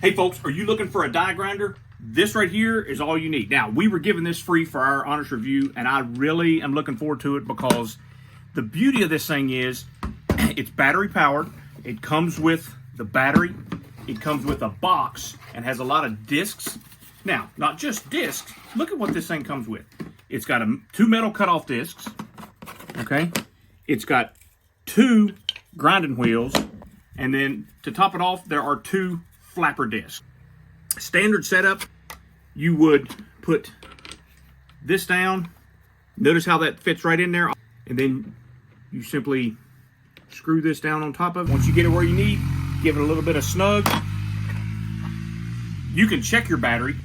Hey folks, are you looking for a die grinder? This right here is all you need. Now, we were given this free for our honest review, and I really am looking forward to it because the beauty of this thing is it's battery powered. It comes with the battery. It comes with a box and has a lot of discs. Now, not just discs. Look at what this thing comes with. It's got two metal cutoff discs. Okay. It's got two grinding wheels. And then to top it off, there are two flapper discs. Standard setup, you would put this down. Notice how that fits right in there. And then you simply screw this down on top of it. Once you get it where you need, give it a little bit of snug. You can check your battery.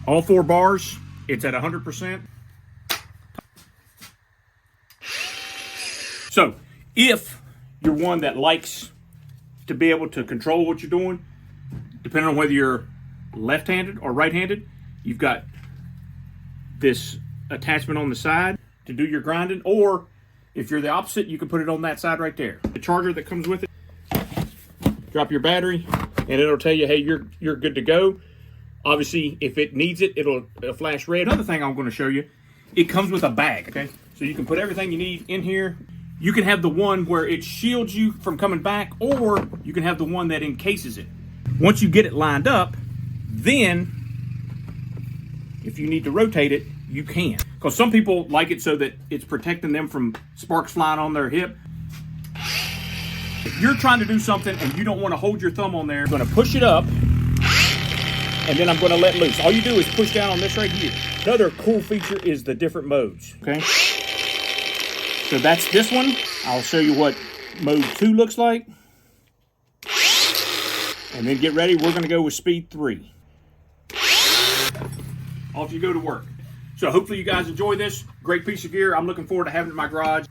All 4 bars, it's at 100%. So if you're one that likes to be able to control what you're doing, depending on whether you're left-handed or right-handed, you've got this attachment on the side to do your grinding, or if you're the opposite, you can put it on that side right there. The charger that comes with it, drop your battery, and it'll tell you, hey, you're good to go. Obviously, if it needs it, it'll flash red. Another thing I'm going to show you, it comes with a bag, okay? So you can put everything you need in here. You can have the one where it shields you from coming back, or you can have the one that encases it. Once you get it lined up, then if you need to rotate it, you can. Because some people like it so that it's protecting them from sparks flying on their hip. If you're trying to do something and you don't want to hold your thumb on there, I'm going to push it up, and then I'm going to let loose. All you do is push down on this right here. Another cool feature is the different modes, okay? So that's this one. I'll show you what mode 2 looks like. And then get ready, we're going to go with speed 3. Off you go to work. So hopefully you guys enjoy this. Great piece of gear. I'm looking forward to having it in my garage.